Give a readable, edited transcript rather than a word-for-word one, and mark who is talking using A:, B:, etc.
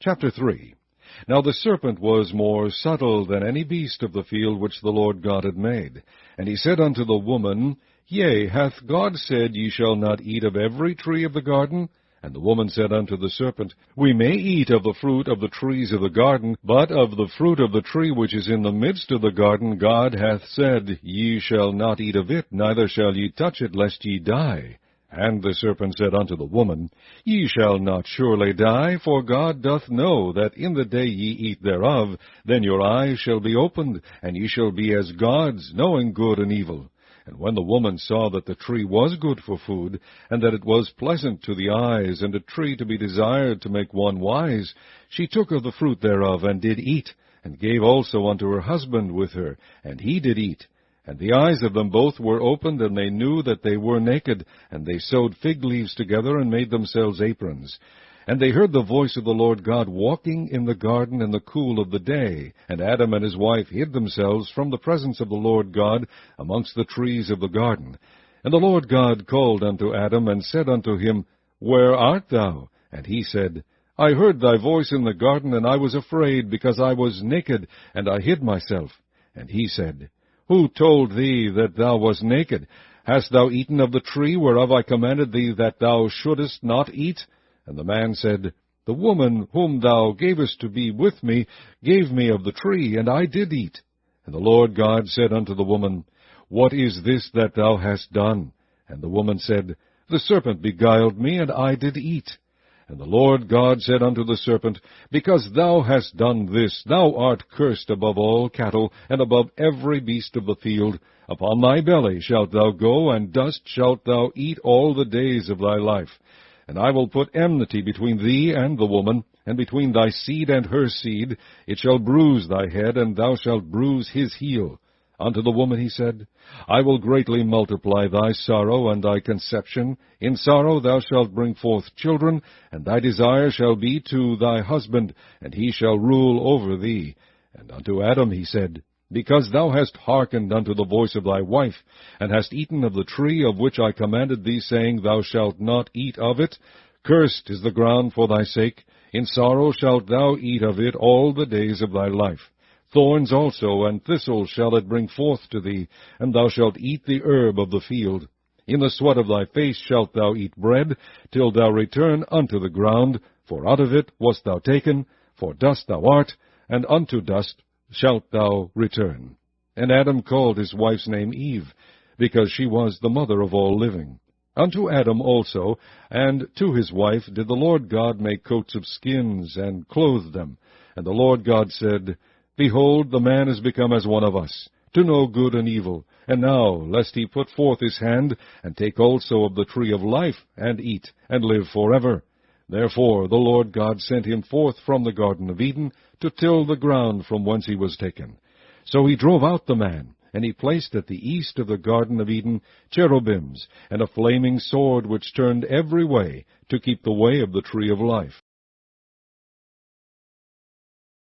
A: Chapter 3. Now the serpent was more subtle than any beast of the field which the Lord God had made. And he said unto the woman, Yea, hath God said, Ye shall not eat of every tree of the garden? And the woman said unto the serpent, We may eat of the fruit of the trees of the garden, but of the fruit of the tree which is in the midst of the garden God hath said, Ye shall not eat of it, neither shall ye touch it, lest ye die. And the serpent said unto the woman, Ye shall not surely die, for God doth know that in the day ye eat thereof, then your eyes shall be opened, and ye shall be as gods, knowing good and evil. And when the woman saw that the tree was good for food, and that it was pleasant to the eyes, and a tree to be desired to make one wise, she took of the fruit thereof, and did eat, and gave also unto her husband with her, and he did eat. And the eyes of them both were opened, and they knew that they were naked, and they sewed fig leaves together, and made themselves aprons. And they heard the voice of the Lord God walking in the garden in the cool of the day. And Adam and his wife hid themselves from the presence of the Lord God amongst the trees of the garden. And the Lord God called unto Adam, and said unto him, Where art thou? And he said, I heard thy voice in the garden, and I was afraid, because I was naked, and I hid myself. And he said, Who told thee that thou wast naked? Hast thou eaten of the tree whereof I commanded thee that thou shouldest not eat? And the man said, The woman whom thou gavest to be with me gave me of the tree, and I did eat. And the Lord God said unto the woman, What is this that thou hast done? And the woman said, The serpent beguiled me, and I did eat. And the Lord God said unto the serpent, Because thou hast done this, thou art cursed above all cattle, and above every beast of the field. Upon thy belly shalt thou go, and dust shalt thou eat all the days of thy life. And I will put enmity between thee and the woman, and between thy seed and her seed. It shall bruise thy head, and thou shalt bruise his heel. Unto the woman he said, I will greatly multiply thy sorrow and thy conception. In sorrow thou shalt bring forth children, and thy desire shall be to thy husband, and he shall rule over thee. And unto Adam he said, Because thou hast hearkened unto the voice of thy wife, and hast eaten of the tree of which I commanded thee, saying, Thou shalt not eat of it, cursed is the ground for thy sake. In sorrow shalt thou eat of it all the days of thy life. Thorns also and thistles shall it bring forth to thee, and thou shalt eat the herb of the field. In the sweat of thy face shalt thou eat bread, till thou return unto the ground, for out of it wast thou taken, for dust thou art, and unto dust shalt thou return. And Adam called his wife's name Eve, because she was the mother of all living. Unto Adam also, and to his wife, did the Lord God make coats of skins, and clothe them. And the Lord God said, Behold, the man is become as one of us, to know good and evil. And now, lest he put forth his hand, and take also of the tree of life, and eat, and live forever. Therefore the Lord God sent him forth from the Garden of Eden, to till the ground from whence he was taken. So he drove out the man, and he placed at the east of the Garden of Eden cherubims, and a flaming sword which turned every way, to keep the way of the tree of life.